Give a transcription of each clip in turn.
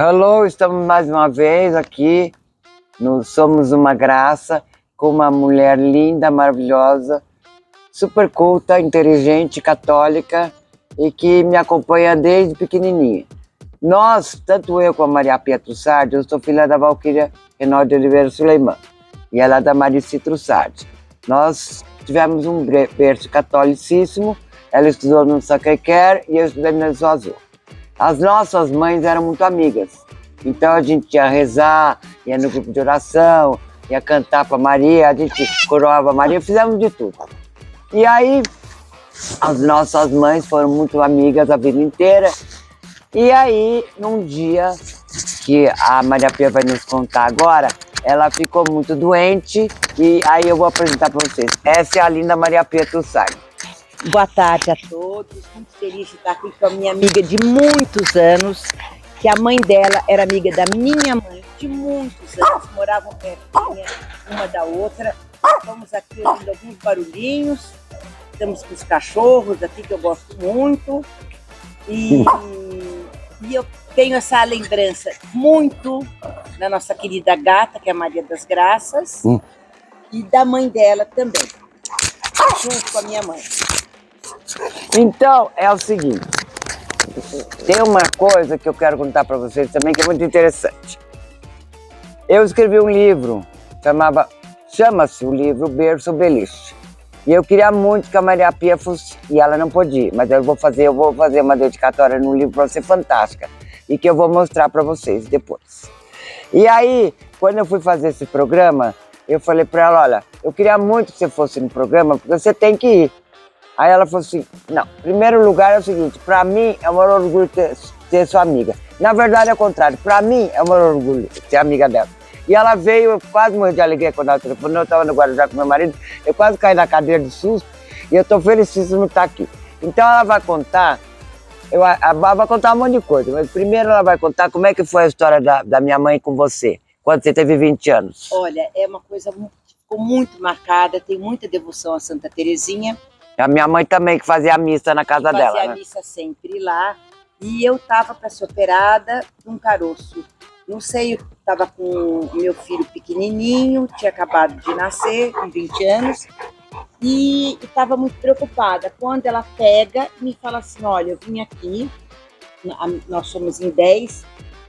Hello, estamos mais uma vez aqui no Somos uma Graça com uma mulher linda, maravilhosa, super culta, inteligente, católica e que me acompanha desde pequenininha. Nós, tanto eu como a Maria Pia Trussardi, eu sou filha da Valquíria Renal de Oliveira Suleiman e ela é da Marici Trussardi. Nós tivemos um berço catolicíssimo, ela estudou no Sacré-Cœur e eu estudei no Menezes Azul. As nossas mães eram muito amigas, então a gente ia rezar, ia no grupo de oração, ia cantar para Maria, a gente coroava a Maria, fizemos de tudo. E aí, as nossas mães foram muito amigas a vida inteira. E aí, num dia, que a Maria Pia vai nos contar agora, ela ficou muito doente e aí eu vou apresentar para vocês. Essa é a linda Maria Pia Trussardi. Boa tarde a todos, muito feliz de estar aqui com a minha amiga de muitos anos, que a mãe dela era amiga da minha mãe de muitos anos, moravam pertinho uma da outra. Estamos aqui ouvindo alguns barulhinhos, estamos com os cachorros aqui que eu gosto muito e eu tenho essa lembrança muito da nossa querida gata, que é a Maria das Graças, e da mãe dela também, junto com a minha mãe. Então, é o seguinte, tem uma coisa que eu quero contar para vocês também que é muito interessante. Eu escrevi um livro, chama-se o livro Berço Beliche. E eu queria muito que a Maria Pia fosse, e ela não podia, mas eu vou fazer uma dedicatória no livro para ser fantástica e que eu vou mostrar para vocês depois. E aí, quando eu fui fazer esse programa, eu falei para ela, olha, eu queria muito que você fosse no programa, porque você tem que ir. Aí ela falou assim, não, em primeiro lugar é o seguinte, para mim é um orgulho ter sua amiga. Na verdade é o contrário, para mim é um orgulho ser amiga dela. E ela veio, eu quase morri de alegria quando ela telefonou, eu estava no Guarujá com meu marido, eu quase caí na cadeira de susto e eu estou felicíssimo de estar aqui. Então ela vai contar, vai contar um monte de coisa, mas primeiro ela vai contar como é que foi a história da minha mãe com você, quando você teve 20 anos. Olha, é uma coisa que ficou muito marcada, tem muita devoção a Santa Terezinha. A minha mãe também, que fazia a missa na casa dela. Fazia a missa sempre lá. E eu estava para ser operada de um caroço. Não sei, eu estava com o meu filho pequenininho, tinha acabado de nascer, com 20 anos, e estava muito preocupada. Quando ela pega e me fala assim, olha, eu vim aqui, nós somos em 10,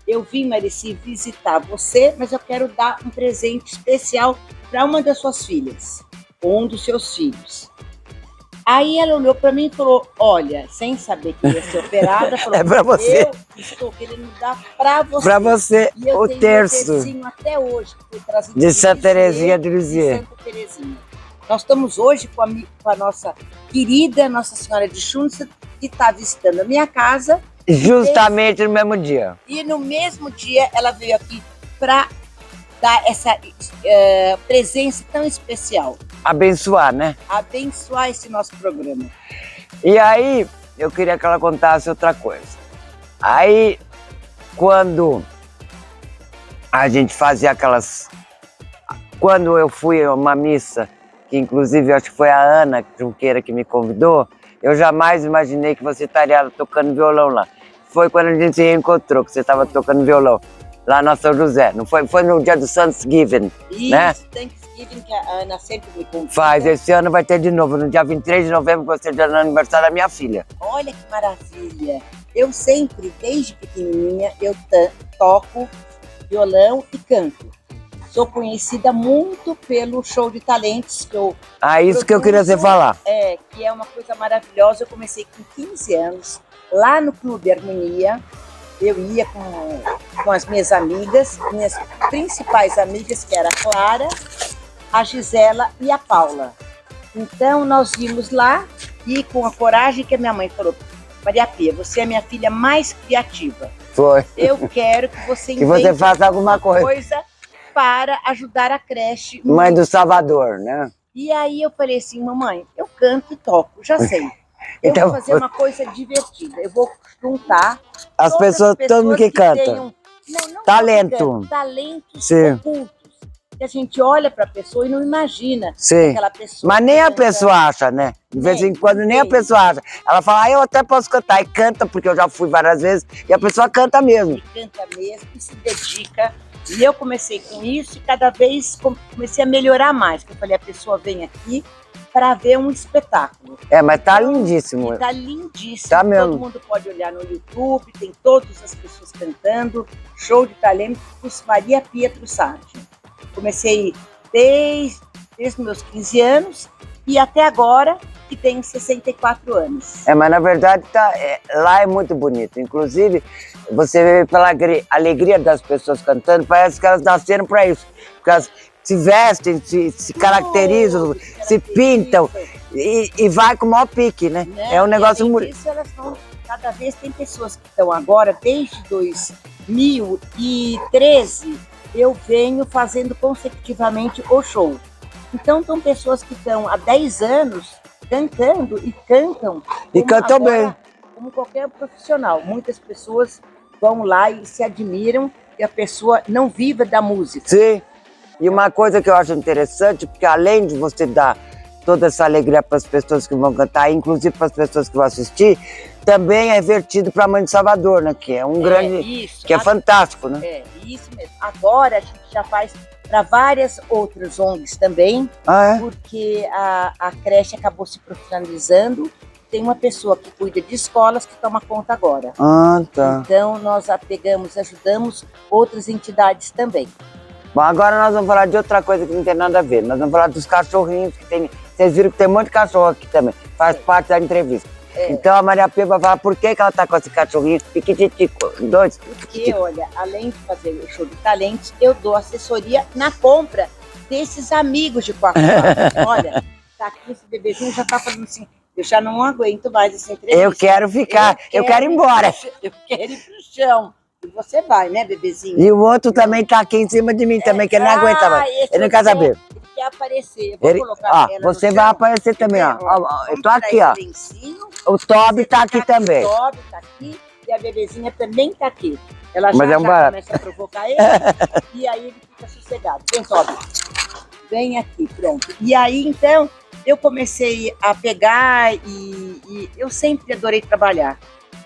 eu vim, Marici, visitar você, mas eu quero dar um presente especial para uma das suas filhas, ou um dos seus filhos. Aí ela olhou para mim e falou, olha, sem saber que ia ser operada, falou, é para você. Eu estou querendo dar para você. Para você, e eu o tenho terço. Um até hoje, que foi trazido de Santa Terezinha de Lisieux. Nós estamos hoje com a nossa querida Nossa Senhora de Schoenstatt, que está visitando a minha casa. Justamente no mesmo dia. E no mesmo dia ela veio aqui para dar essa presença tão especial. Abençoar, né? Abençoar esse nosso programa. E aí, eu queria que ela contasse outra coisa. Aí, quando a gente fazia aquelas... Quando eu fui a uma missa, que inclusive acho que foi a Ana Junqueira que me convidou, eu jamais imaginei que você estaria tocando violão lá. Foi quando a gente se reencontrou, que você estava tocando violão. Lá na São José, não foi? Foi no dia do Thanksgiving, né? Isso, Thanksgiving, que a Ana sempre me convida. Faz, esse ano vai ter de novo, no dia 23 de novembro, que você é no aniversário da minha filha. Olha que maravilha! Eu sempre, desde pequenininha, eu toco violão e canto. Sou conhecida muito pelo show de talentos que eu isso que eu queria você falar. Que é uma coisa maravilhosa. Eu comecei com 15 anos, lá no Clube Harmonia. Eu ia com as minhas amigas, minhas principais amigas, que era a Clara, a Gisela e a Paula. Então, nós íamos lá e com a coragem que a minha mãe falou, Maria Pia, você é a minha filha mais criativa. Foi. Eu quero que você que você faça alguma coisa para ajudar a creche. Mãe do Salvador, né? E aí eu falei assim, mamãe, eu canto e toco, já sei. Eu então, vou fazer uma coisa divertida. Eu vou juntar as pessoas todo mundo que canta. Não talento. Talentos Sim. ocultos. que a gente olha para a pessoa e não imagina Sim. aquela pessoa. Mas nem a canta. pessoa acha, né? De vez em quando nem a nem. pessoa acha. Ela fala, eu até posso cantar. E canta, porque eu já fui várias vezes. E a pessoa canta mesmo. E canta mesmo, e se dedica. E eu comecei com isso e cada vez comecei a melhorar mais. Eu falei, a pessoa vem aqui para ver um espetáculo. É, mas tá lindíssimo. E tá lindíssimo. Tá mesmo. Todo mundo pode olhar no YouTube, tem todas as pessoas cantando. Show de talento com Maria Pietro Sardi. Comecei desde os meus 15 anos e até agora, que tenho 64 anos. É, mas na verdade lá é muito bonito. Inclusive, você vê pela alegria das pessoas cantando, parece que elas nasceram para isso. Porque elas se vestem, se caracterizam, se pintam e vai com o maior pique, né? É um negócio muito. Isso, elas vão, cada vez tem pessoas que estão agora, desde 2013, eu venho fazendo consecutivamente o show. Então, são pessoas que estão há 10 anos cantando e cantam. E cantam agora, bem. Como qualquer profissional. Muitas pessoas vão lá e se admiram que a pessoa não viva da música. Sim. E uma coisa que eu acho interessante, porque além de você dar toda essa alegria para as pessoas que vão cantar, inclusive para as pessoas que vão assistir, também é vertido para a Mãe de Salvador, né? Que é um grande, isso, que é fantástico, né? É, isso mesmo. Agora a gente já faz para várias outras ONGs também, porque a creche acabou se profissionalizando. Tem uma pessoa que cuida de escolas que toma conta agora. Ah, tá. Então nós ajudamos outras entidades também. Bom, agora nós vamos falar de outra coisa que não tem nada a ver. Nós vamos falar dos cachorrinhos que tem. Vocês viram que tem um monte de cachorro aqui também. Faz parte da entrevista. Então a Maria Pia vai falar por que ela tá com esse cachorrinho piquititico, dois. Porque, olha, além de fazer o show de talentos, eu dou assessoria na compra desses amigos de 4 anos. Olha, tá aqui esse bebezinho já tá falando assim, eu já não aguento mais essa entrevista. Eu quero ficar, eu quero ir embora. Eu quero ir pro chão. E você vai, né, bebezinho? E o outro também tá aqui em cima de mim também, que ele não aguenta mais. Ele não quer saber. Ele quer aparecer. Eu vou colocar ela você no vai chão. aparecer também, ó. Eu tô aqui, ó. Lencinho. O Toby tá aqui também. O Toby tá aqui e a bebezinha também tá aqui. Ela Mas já barato. começa a provocar ele e aí ele fica sossegado. Vem, Toby. Vem aqui, pronto. E aí, então, eu comecei a pegar e eu sempre adorei trabalhar.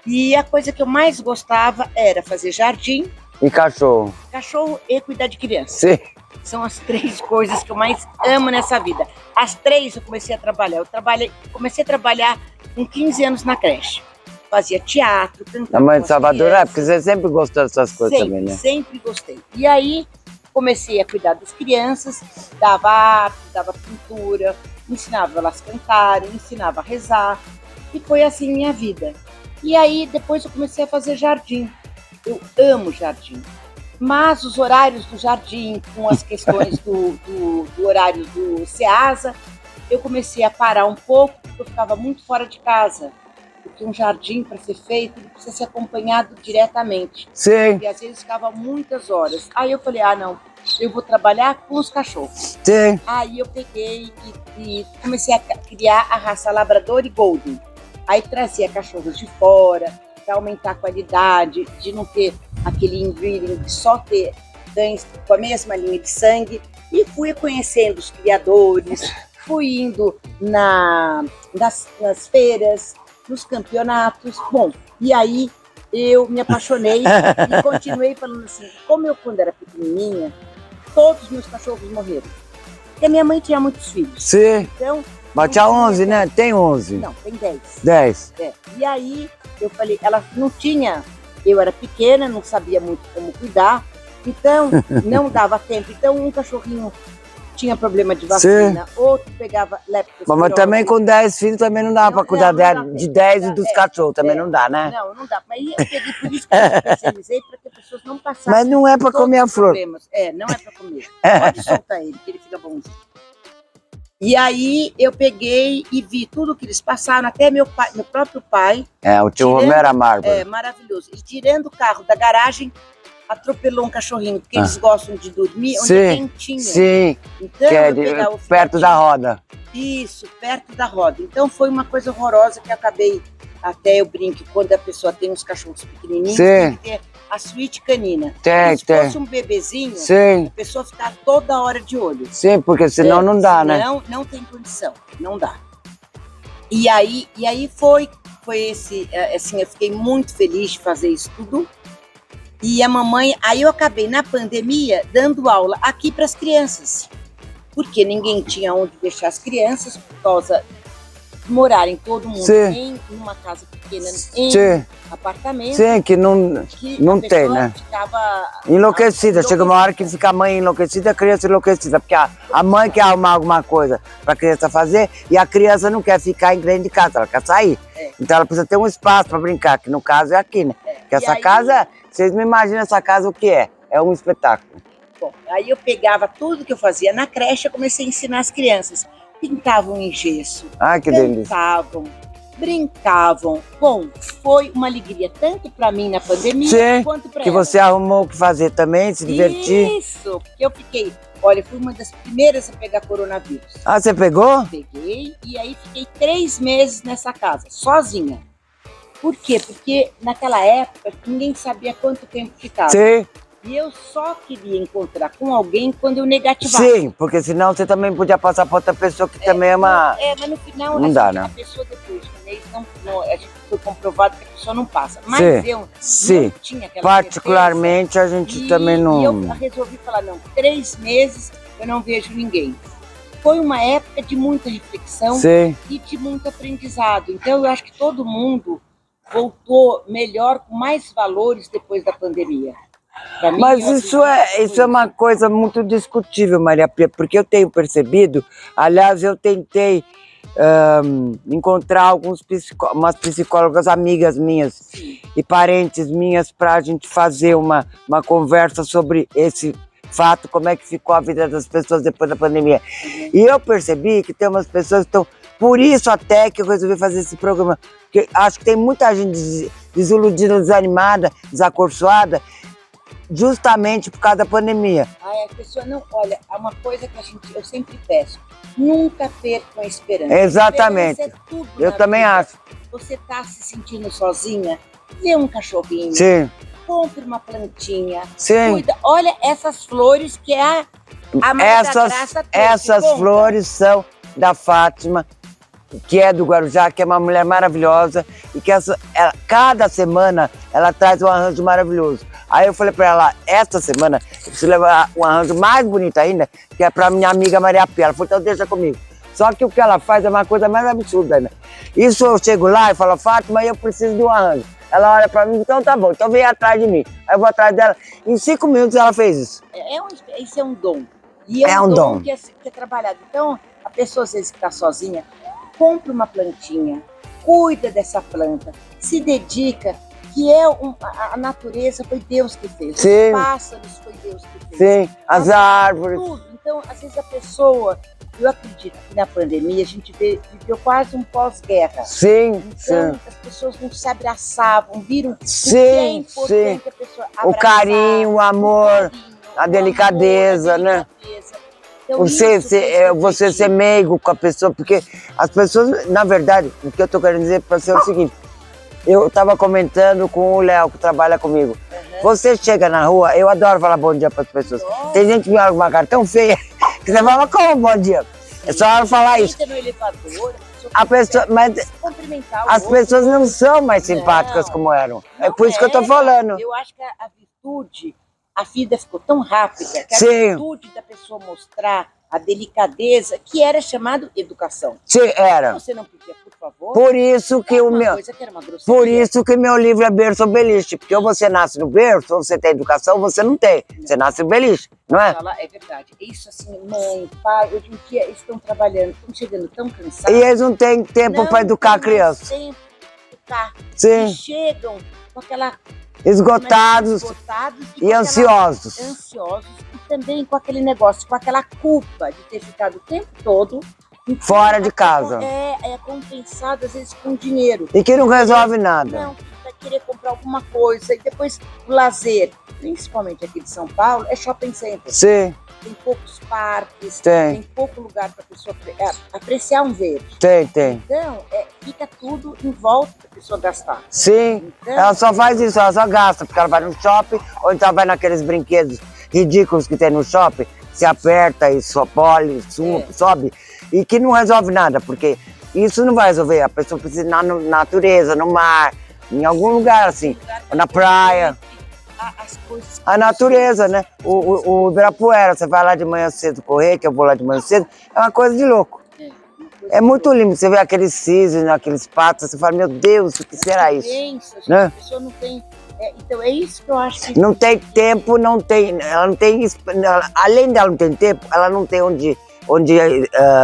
E a coisa que eu mais gostava era fazer jardim, E cachorro. cachorro e cuidar de criança. Sim. São as 3 coisas que eu mais amo nessa vida. As 3 eu comecei a trabalhar. Comecei a trabalhar com 15 anos na creche. Fazia teatro, cantava. Na Mãe com de as Salvador, crianças. porque você sempre gostou dessas coisas Sempre, também, né? sempre gostei. E aí comecei a cuidar das crianças, dava arte, dava pintura, ensinava elas a cantarem, ensinava a rezar. E foi assim minha vida. E aí depois eu comecei a fazer jardim. Eu amo jardim. Mas os horários do jardim, com as questões do horário do SEASA, eu comecei a parar um pouco, porque eu ficava muito fora de casa. Porque um jardim, para ser feito, ele precisa ser acompanhado diretamente. Sim, E às vezes ficava muitas horas. Aí eu falei, não, eu vou trabalhar com os cachorros. sim. Aí eu peguei e comecei a criar a raça Labrador e Golden. Aí trazia cachorros de fora, para aumentar a qualidade, de não ter aquele inbreeding de só ter cães com a mesma linha de sangue. E fui conhecendo os criadores, fui indo nas feiras, nos campeonatos. Bom, e aí eu me apaixonei e continuei falando assim, como eu quando era pequenininha, todos os meus cachorros morreram. Porque a minha mãe tinha muitos filhos. Sim. Então, Mas tinha 11, né? Tem 11. não, tem 10. 10. E aí eu falei, ela não tinha, eu era pequena, não sabia muito como cuidar, então não dava tempo. Então um cachorrinho tinha problema de vacina, outro pegava leptospirose. Mas também com 10 filhos também não dá para cuidar não dá de tempo. 10 e dos cachorros, também não dá, né? Não dá. Mas eu peguei por isso que eu me especializei, para que as pessoas não passassem. Mas não é para todos comer a os flor. problemas. Não é para comer. Pode soltar ele, que ele fica bonzinho. E aí eu peguei e vi tudo que eles passaram, até meu próprio pai. O tio Romero era mármore. Maravilhoso. E tirando o carro da garagem, atropelou um cachorrinho, porque eles gostam de dormir onde Sim, é quentinho. Sim, Então, que é eu pegava o perto da roda. Isso, perto da roda. Então foi uma coisa horrorosa que eu acabei, até eu brinco, quando a pessoa tem uns cachorros pequenininhos, Sim. tem que ter a suíte canina. Tem, Se tem. fosse um bebezinho, Sim, a pessoa ficar toda hora de olho. sim, porque senão não dá, né? Não tem condição, não dá. E aí foi esse, assim, eu fiquei muito feliz de fazer isso tudo. E a mamãe, aí eu acabei na pandemia dando aula aqui para as crianças, porque ninguém tinha onde deixar as crianças por causa de morarem todo mundo Sim. em uma casa pequena, em Sim, apartamento. sim, que não A tem, pessoa né? Ficava Enlouquecida. Chega uma hora que fica a mãe enlouquecida e a criança enlouquecida. Porque a mãe quer arrumar alguma coisa para a criança fazer e a criança não quer ficar dentro de casa, ela quer sair. Então ela precisa ter um espaço para brincar, que no caso é aqui, né? Que essa casa, vocês me imaginam essa casa o que é? É um espetáculo. Bom, aí eu pegava tudo que eu fazia na creche e comecei a ensinar as crianças. Pintavam em gesso, Ai, que delícia. cantavam, brincavam. Bom, foi uma alegria tanto para mim na pandemia Sim, quanto para que elas. você arrumou o que fazer também, se divertir. Isso, porque eu fiquei, olha, fui uma das primeiras a pegar coronavírus. Ah, você pegou? Peguei e aí fiquei 3 meses nessa casa, sozinha. Por quê? Porque naquela época ninguém sabia quanto tempo ficava. Sim, E eu só queria encontrar com alguém quando eu negativava. sim, porque senão você também podia passar para outra pessoa que também é uma... Mas no final Não dá, né? a pessoa depois de um mês, a gente foi comprovado que a pessoa não passa. Mas Sim, eu sim. não tinha aquela Particularmente a certeza. gente também não... E eu resolvi falar, não, 3 meses eu não vejo ninguém. Foi uma época de muita reflexão Sim. e de muito aprendizado. Então eu acho que todo mundo voltou melhor, com mais valores depois da pandemia. Mim, Mas isso é uma coisa muito discutível, Maria Pia, porque eu tenho percebido, aliás, eu tentei encontrar umas psicólogas amigas minhas Sim. e parentes minhas para a gente fazer uma conversa sobre esse fato, como é que ficou a vida das pessoas depois da pandemia. E eu percebi que tem umas pessoas que estão... Por isso até que eu resolvi fazer esse programa, porque acho que tem muita gente desiludida, desanimada, desacorçoada, justamente por causa da pandemia. A pessoa não, olha, é uma coisa que eu sempre peço, nunca percam a esperança. Exatamente. A esperança é tudo Eu também vida. acho. Você está se sentindo sozinha, vê um cachorrinho, Sim. compre uma plantinha, Sim. cuida. Olha essas flores que a Maria da Graça trouxe. Essas flores são da Fátima, que é do Guarujá, que é uma mulher maravilhosa e que cada semana ela traz um arranjo maravilhoso. Aí eu falei para ela, esta semana eu preciso levar um arranjo mais bonito ainda, que é para minha amiga Maria Pia. Ela falou, então deixa comigo. Só que o que ela faz é uma coisa mais absurda ainda. Isso eu chego lá e falo, Fátima, eu preciso de um arranjo. Ela olha para mim, então tá bom, então vem atrás de mim. Aí eu vou atrás dela, em 5 minutos ela fez isso. Isso é um dom. E é um dom que é trabalhado. Então, a pessoa às vezes que está sozinha, compra uma plantinha, cuida dessa planta, se dedica, que a natureza foi Deus que fez, Sim. Os pássaros foi Deus que fez. Sim, as árvores. Tudo. Então, às vezes a pessoa, eu acredito que na pandemia a gente viveu quase um pós-guerra. Sim, então, sim. as pessoas não se abraçavam, viram Sim, o que é importante sim. a pessoa O abraçar, carinho, o amor, a delicadeza, né? Então, você ser meigo com a pessoa, porque as pessoas, na verdade, o que eu tô querendo dizer para você é o seguinte, eu estava comentando com o Léo, que trabalha comigo. Você chega na rua, eu adoro falar bom dia para as pessoas. Tem gente que me olha com uma cara tão feia, que você fala, como bom dia? É só ela falar isso. No elevador, Mas as pessoas não são mais simpáticas como eram. É por isso que eu tô falando. Eu acho que a virtude, a vida ficou tão rápida, que a Sim. virtude da pessoa mostrar a delicadeza, que era chamado educação. Sim, era. Você não podia, por favor. Por isso que Por isso que meu livro é berço ou beliche, porque ou você nasce no berço, ou você tem educação, ou você não tem. Você nasce no beliche, não é? É verdade. Isso assim, mãe, pai, hoje em dia eles estão trabalhando, estão chegando tão cansados. E eles não têm tempo para educar a criança. Não tem educar. Sim. E chegam com aquela... Esgotados e ansiosos. Ansiosos e também com aquele negócio, com aquela culpa de ter ficado o tempo todo fora de casa. É compensado às vezes com dinheiro. E que não resolve nada. Não, fica querer comprar alguma coisa. E depois o lazer, principalmente aqui de São Paulo, é shopping center. Sim, Tem poucos parques, Tem. pouco lugar para a pessoa apreciar um verde. tem. Então, fica tudo em volta da pessoa gastar. Sim, Então, ela só faz isso, ela só gasta, porque ela vai no shopping, ou então vai naqueles brinquedos ridículos que tem no shopping, se aperta e sobe, e que não resolve nada, porque isso não vai resolver, a pessoa precisa ir na natureza, no mar, em algum lugar assim, na praia. As coisas A natureza, né? O Ibirapuera, você vai lá de manhã cedo correr, que eu vou lá de manhã cedo, é uma coisa de louco. É muito lindo, você vê aqueles cisnes, aqueles patos, você fala, meu Deus, o que será isso? Pensa, gente, Né? a pessoa não tem. Então é isso que eu acho que. Não tem tempo, ela não tem, além dela não ter tempo, ela não tem onde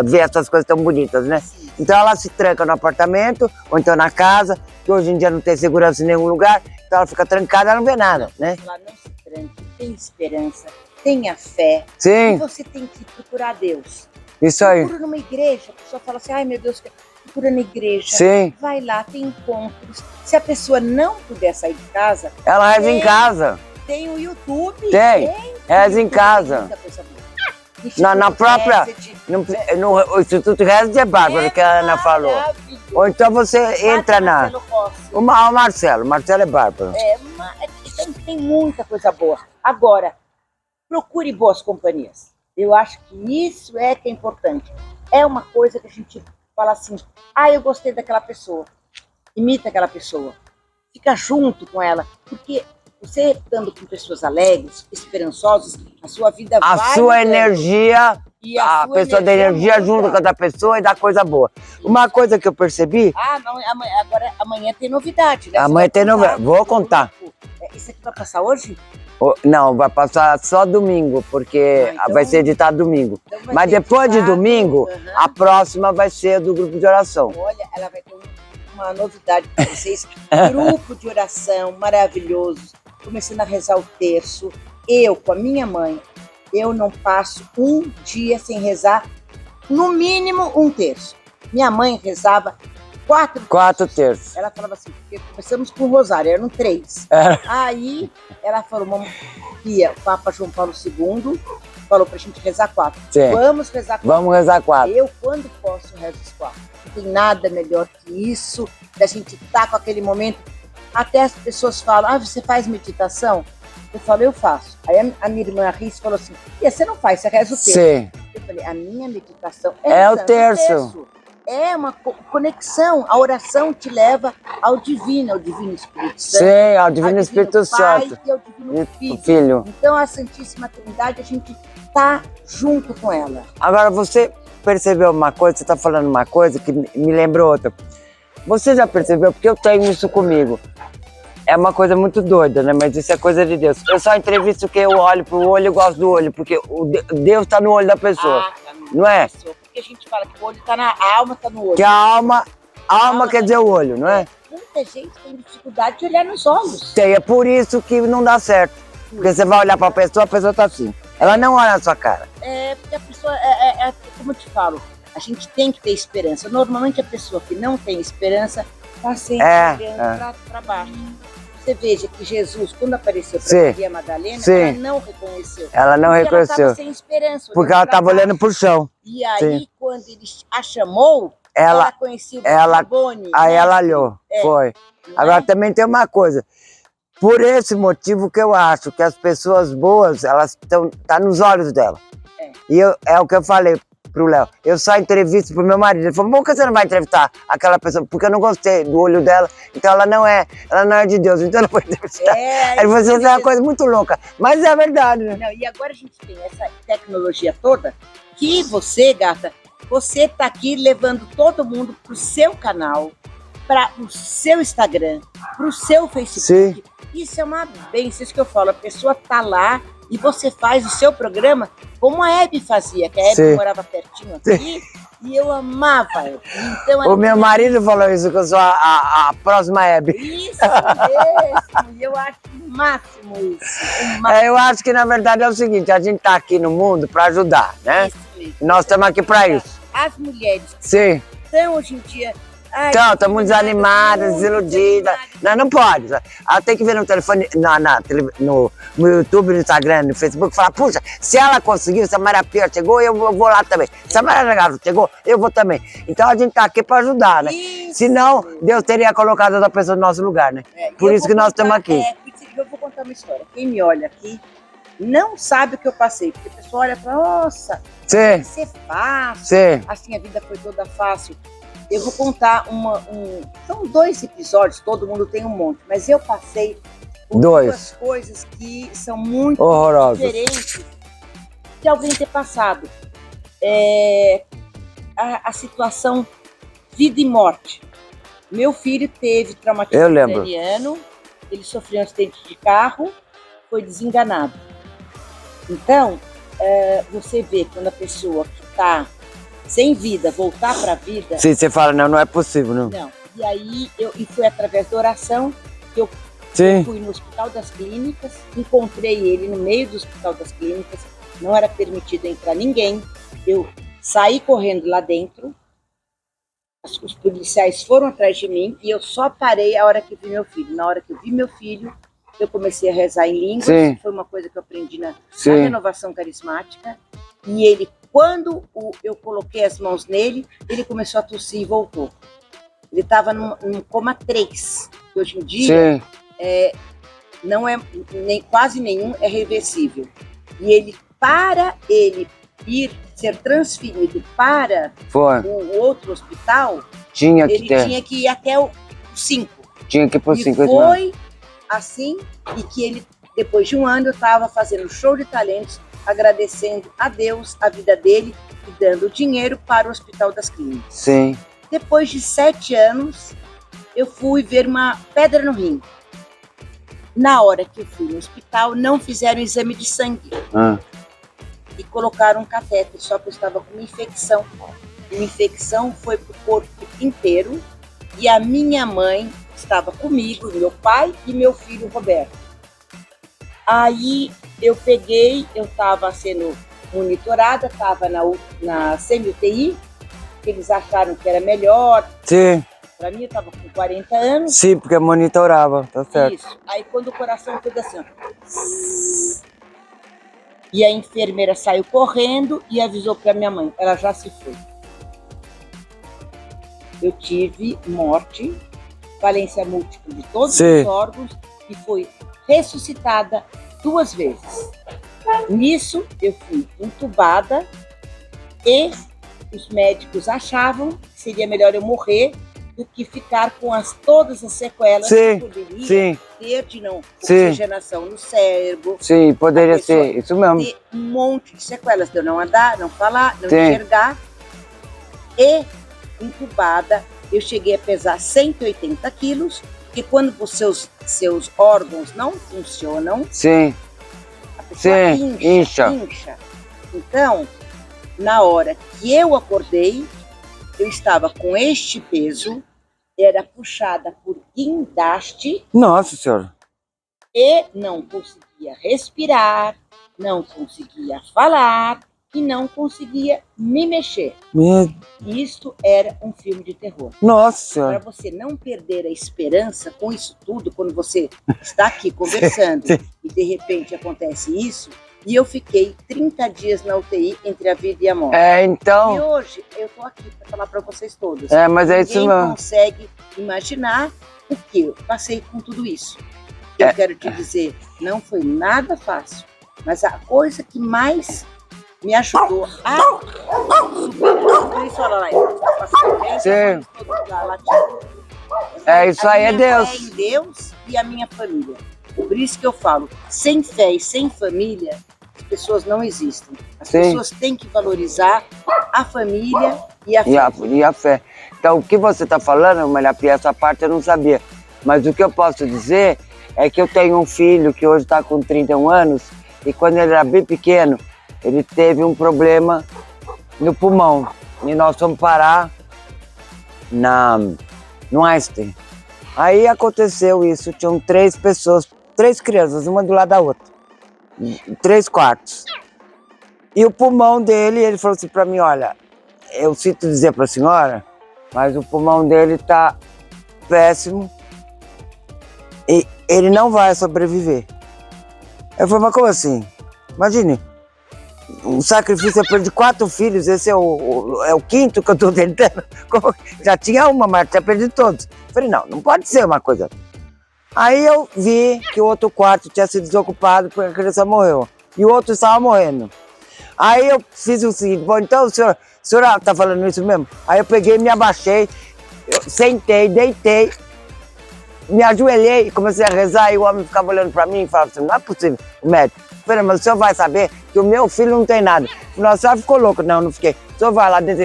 ver essas coisas tão bonitas, né? Então ela se tranca no apartamento, ou então na casa, que hoje em dia não tem segurança em nenhum lugar, então ela fica trancada, ela não vê nada, né? Ela não se tranque, tem esperança, tenha fé. E Sim, você tem que procurar Deus. isso aí. Procura numa igreja, a pessoa fala assim, ai meu Deus, procura na igreja. Sim, Vai lá, tem encontros. Se a pessoa não puder sair de casa, ela reza em casa. tem o YouTube. Tem, reza em casa. Muita coisa boa. Na própria, Reset, no Instituto Reza de Bárbara, que a Ana falou. maravilhoso. Ou então você entra na... Marcelo Rossi. O Marcelo é bárbaro. Então tem muita coisa boa. Agora, procure boas companhias. Eu acho que isso é que é importante. É uma coisa que a gente fala assim, eu gostei daquela pessoa. Imita aquela pessoa. Fica junto com ela. Porque você estando com pessoas alegres, esperançosas, a sua vida vai... A sua energia, e a sua pessoa da energia muda. junto com a da pessoa e dá coisa boa. Uma coisa que eu percebi, Não, amanhã tem novidade, né? Você amanhã vai tem contar. novidade, vou contar. Isso aqui vai passar hoje? Não, vai passar só domingo, porque então- vai ser editado domingo. Então vai Mas ser depois de editado, domingo, aham. a próxima vai ser do grupo de oração. Olha, ela vai ter uma novidade para vocês. Grupo de oração maravilhoso. Começando a rezar o terço. Eu, com a minha mãe, eu não passo um dia sem rezar, no mínimo um terço. Minha mãe rezava 4 terços. Ela falava assim, porque começamos com o rosário, eram 3. É. Aí ela falou, Pia, o Papa João Paulo II falou pra gente rezar 4. Sim. Vamos rezar 4. Vamos rezar 4. Eu, quando posso, rezo os 4. Não tem nada melhor que isso, da gente estar com aquele momento. Até as pessoas falam, você faz meditação? Eu falo, eu faço. Aí a minha irmã Riz falou assim, você não faz, você reza o terço. Sim. Eu falei, a minha meditação É o rezando terço. É uma conexão, a oração te leva ao Divino Espírito Santo. Sim, ao Divino Espírito Pai Santo. e ao Divino O Filho. Então a Santíssima Trindade, a gente tá junto com ela. Agora, você percebeu uma coisa, você está falando uma coisa que me lembrou outra. Você já percebeu, porque eu tenho isso comigo. É uma coisa muito doida, né? Mas isso é coisa de Deus. Eu só entrevisto quem eu olho pro olho e gosto do olho, porque Deus está no olho da pessoa. Tá Não é? Porque a gente fala que o olho tá a alma tá no olho. Que a alma quer dizer o olho, não é? Muita gente tem dificuldade de olhar nos olhos. Tem, é por isso que não dá certo. Porque você vai olhar para a pessoa tá assim. Ela não olha na sua cara. Porque a pessoa, como eu te falo, a gente tem que ter esperança. Normalmente a pessoa que não tem esperança está sempre olhando para baixo. Você veja que Jesus, quando apareceu para Maria Madalena, ela não reconheceu. Ela não reconheceu. Ela estava sem esperança. Porque ela estava olhando para o chão. E aí, quando ele a chamou, ela conhecia o Rabone. Aí ela olhou, foi. Agora também tem uma coisa. Por esse motivo que eu acho que as pessoas boas, elas tá nos olhos dela. E é o que eu falei pro Léo. Eu só entrevisto pro meu marido. Ele falou, por que você não vai entrevistar aquela pessoa? Porque eu não gostei do olho dela, então ela não é de Deus, então eu não vou entrevistar. Aí você é uma coisa muito louca. Mas é verdade, né? Não, e agora a gente tem essa tecnologia toda que você, gata, você tá aqui levando todo mundo pro seu canal, para o seu Instagram, pro seu Facebook. Sim. Isso é uma bênção, isso que eu falo. A pessoa tá lá e você faz o seu programa como a Hebe fazia, que a Hebe morava pertinho aqui e eu amava Hebe. Então, o meu marido falou isso, que eu sou a próxima Hebe. Isso mesmo, e eu acho o máximo isso. Eu acho que na verdade é o seguinte, a gente tá aqui no mundo para ajudar, né? Isso mesmo. Nós estamos aqui para isso. As mulheres Sim. estão hoje em dia Ai, Então, estamos desanimada, muito desiludida. desanimada. Não pode. Ela tem que ver no telefone, no YouTube, no Instagram, no Facebook, falar, puxa, se ela conseguiu, se a Maria Pia chegou, eu vou lá também. Se a Maria Galo chegou, eu vou também. Então a gente tá aqui para ajudar, né? Isso. Senão, Deus teria colocado outra pessoa no nosso lugar, né? Por Eu isso vou que nós contar- estamos aqui. Eu vou contar uma história. Quem me olha aqui não sabe o que eu passei, porque a pessoa olha e fala, nossa, Sim, isso é fácil, sim. assim a vida foi toda fácil. Eu vou contar são 2 episódios, todo mundo tem um monte, mas eu passei por 2. 2 coisas que são muito Horrorosos. diferentes de alguém ter passado. A situação vida e morte. Meu filho teve Eu traumatismo lembro. craniano, ele sofreu um acidente de carro, foi desenganado. Então, você vê quando a pessoa que está sem vida voltar para a vida. Sim, você fala, não é possível, não. Não. E aí, e foi através da oração que eu Sim, fui no Hospital das Clínicas, encontrei ele no meio do Hospital das Clínicas, não era permitido entrar ninguém. Eu saí correndo lá dentro, os policiais foram atrás de mim e eu só parei a hora que vi meu filho. Na hora que eu vi meu filho, eu comecei a rezar em línguas, Sim. foi uma coisa que eu aprendi na sim. renovação carismática. E ele, quando eu coloquei as mãos nele, ele começou a tossir e voltou. Ele estava num coma 3, que hoje em dia Sim. não é quase nenhum é reversível. E ele, para ele ser transferido para Foi. o outro hospital, Tinha que ele ter. tinha que ir até o 5. Tinha que ir por E 5 foi assim, e que ele, depois de um ano, eu estava fazendo show de talentos, agradecendo a Deus a vida dele e dando dinheiro para o Hospital das Clínicas. Sim. Depois de 7 anos, eu fui ver uma pedra no rim. Na hora que eu fui no hospital, não fizeram exame de sangue Ah. e colocaram um catéter, só que eu estava com uma infecção. E a infecção foi para o corpo inteiro e a minha mãe estava comigo, meu pai e meu filho Roberto. Aí eu estava sendo monitorada, estava na semi-UTI, que eles acharam que era melhor. Sim, Para mim, eu estava com 40 anos. sim, porque monitorava, tá certo. Isso. Aí quando o coração fez assim, ó. E a enfermeira saiu correndo e avisou para minha mãe, ela já se foi. Eu tive morte, falência múltipla de todos Sim. os órgãos e fui ressuscitada 2 vezes. Nisso, eu fui entubada e os médicos achavam que seria melhor eu morrer do que ficar com todas as sequelas Sim, que eu poderia Sim, ter de não Sim. oxigenação no cérebro, sim, poderia A pessoa ser, isso mesmo. ter um monte de sequelas de eu não andar, não falar, não Sim. enxergar. E entubada, eu cheguei a pesar 180 quilos, porque quando os seus órgãos não funcionam, Sim, a pessoa Sim, incha. Então, na hora que eu acordei, eu estava com este peso, era puxada por guindaste nossa senhora. e não conseguia respirar, não conseguia falar e não conseguia me mexer. Isto era um filme de terror. Nossa Para senhora. você não perder a esperança com isso tudo, quando você está aqui conversando Sim. e de repente acontece isso, e eu fiquei 30 dias na UTI entre a vida e a morte. É, E então, hoje eu estou aqui para falar para vocês todos. mas é isso Ninguém mesmo. consegue imaginar o que eu passei com tudo isso. Eu quero te dizer, não foi nada fácil, mas a coisa que mais me ajudou a subir isso, olha lá, Sim. é isso aí é Deus. fé em Deus e a minha família. Por isso que eu falo, sem fé e sem família, as pessoas não existem. As Sim. pessoas têm que valorizar a família e a fé. E a fé. Então, o que você está falando, Maria Pia, essa parte eu não sabia. Mas o que eu posso dizer é que eu tenho um filho que hoje está com 31 anos e quando ele era bem pequeno, ele teve um problema no pulmão. E nós fomos parar no Einstein. Aí aconteceu isso, tinham 3 pessoas, 3 crianças, uma do lado da outra. 3 quartos. E o pulmão dele, ele falou assim para mim, olha, eu sinto dizer para a senhora mas o pulmão dele tá péssimo e ele não vai sobreviver. Eu falei, mas como assim? Imagine, um sacrifício, eu perdi 4 filhos, esse é o quinto que eu tô tentando. Já tinha uma, mas tinha perdido todos. Eu falei, não pode ser uma coisa. Aí eu vi que o outro quarto tinha sido desocupado porque a criança morreu. E o outro estava morrendo. Aí eu fiz o seguinte, bom, então a senhora tá falando isso mesmo? Aí eu peguei, me abaixei, eu sentei, deitei, me ajoelhei e comecei a rezar. E o homem ficava olhando para mim e falava assim, não é possível, o médico. Eu falei, mas o senhor vai saber que o meu filho não tem nada. A senhora ficou louco. Não fiquei. O senhor vai lá dentro,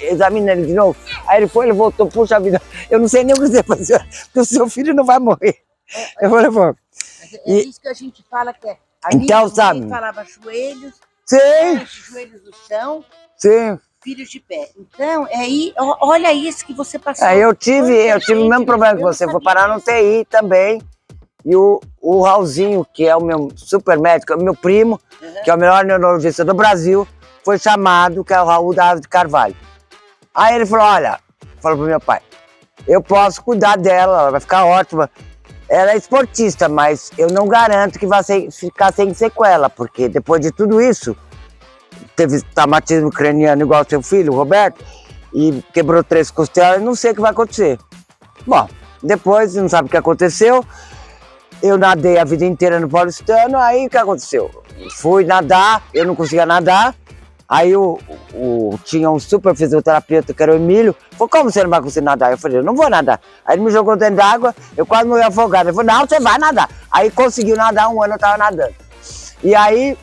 examina ele de novo. Aí ele foi, ele voltou, puxa vida, eu não sei nem o que dizer para a senhora, porque o seu filho não vai morrer. Eu falei, pô. É isso que a gente fala que é. A então, minha sabe? mãe falava joelhos, Sim. Joelhos no chão, Sim. filhos de pé. Então, é aí, olha isso que você passou. Eu tive o mesmo problema que você, foi parar no TI também. E o Raulzinho, que é o meu super médico, meu primo, que é o melhor neurologista do Brasil, foi chamado, que é o Raul da Ave de Carvalho. Aí ele falou, olha, falou pro meu pai, eu posso cuidar dela, ela vai ficar ótima. Ela é esportista, mas eu não garanto que vai ficar sem sequela, porque depois de tudo isso, teve traumatismo craniano igual ao seu filho, o Roberto, e quebrou 3 costelas, não sei o que vai acontecer. Bom, depois, não sabe o que aconteceu, eu nadei a vida inteira no Paulistano, aí o que aconteceu? Fui nadar, eu não conseguia nadar, aí tinha um super fisioterapeuta, que era o Emílio, falou, como você não vai conseguir nadar? Eu falei, eu não vou nadar. Aí ele me jogou dentro d'água, eu quase morri afogado. Ele falou, não, você vai nadar. Aí conseguiu nadar, 1 ano eu tava nadando. E aí,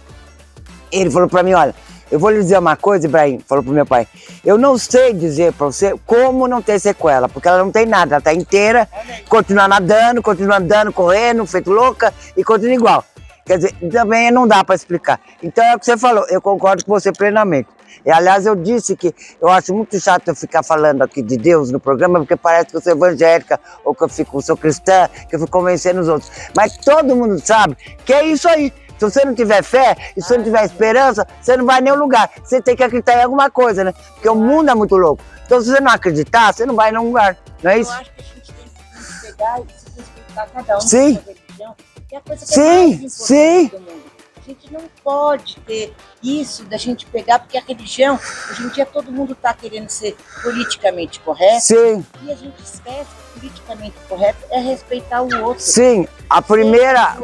ele falou pra mim, olha, eu vou lhe dizer uma coisa, Ibrahim, falou pro meu pai, eu não sei dizer pra você como não ter sequela, porque ela não tem nada, ela tá inteira, continua nadando, continua andando, correndo, feito louca, e continua igual. Quer dizer, também não dá para explicar. Então é o que você falou, eu concordo com você plenamente. E aliás, eu disse que eu acho muito chato eu ficar falando aqui de Deus no programa, porque parece que eu sou evangélica, ou que eu sou cristã, que eu fico convencendo os outros. Mas todo mundo sabe que é isso aí. Se você não tiver fé, e se você não tiver esperança, você não vai em nenhum lugar. Você tem que acreditar em alguma coisa, né? Porque o mundo é muito louco. Então se você não acreditar, você não vai em nenhum lugar. Não é isso? Eu acho que a gente tem que pegar e se respeitar cada um Sim. da sua religião. Que é a coisa que é mais importante sim. do mundo. A gente não pode ter isso da gente pegar, porque a religião, hoje em dia todo mundo está querendo ser politicamente correto. Sim. E a gente esquece que politicamente correto é respeitar o outro. Sim,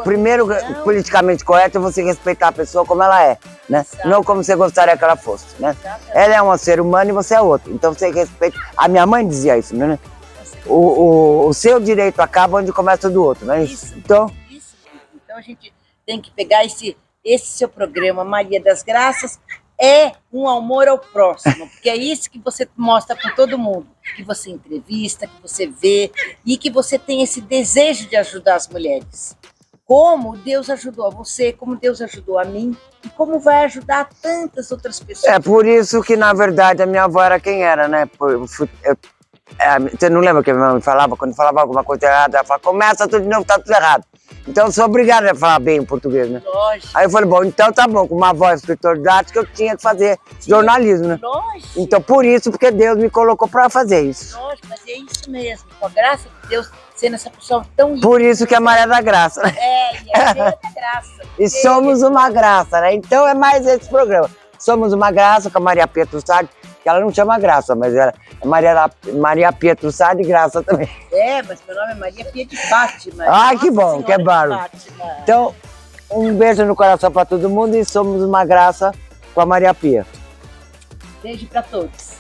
primeiro politicamente correto é você respeitar a pessoa como ela é, né? Exato. Não como você gostaria que ela fosse, né? Exatamente. Ela é um ser humano e você é outro, então você respeita. A minha mãe dizia isso, né? O seu direito acaba onde começa o do outro, não é isso? Isso. Então a gente tem que pegar esse seu programa, Maria das Graças, é um amor ao próximo, porque é isso que você mostra com todo mundo, que você entrevista, que você vê, e que você tem esse desejo de ajudar as mulheres. Como Deus ajudou a você, como Deus ajudou a mim, e como vai ajudar tantas outras pessoas. é por isso que, na verdade, a minha avó era quem era, né? Você não lembra que a minha mãe falava? Quando falava alguma coisa errada, ela falava, começa tudo de novo, tá tudo errado. Então eu sou obrigada a falar bem o português, né? Lógico. Aí eu falei, bom, então tá bom, com uma voz escritor didática eu tinha que fazer jornalismo, né? Lógico. Então por isso, porque Deus me colocou pra fazer isso. Lógico, mas é isso mesmo, com a graça de Deus, sendo essa pessoa tão linda. Por isso que é Maria da Graça, né? E é cheia da graça. E somos uma graça, né? Então é mais esse programa. Somos uma graça com a Maria Pietro Sade, que ela não chama Graça, mas ela é Maria Pietro Sade e Graça também. Mas meu nome é Maria Pia de Fátima. Ai, que bom, Nossa que é Senhora barulho. de Fátima. Então, um beijo no coração pra todo mundo e somos uma graça com a Maria Pia. Beijo para todos.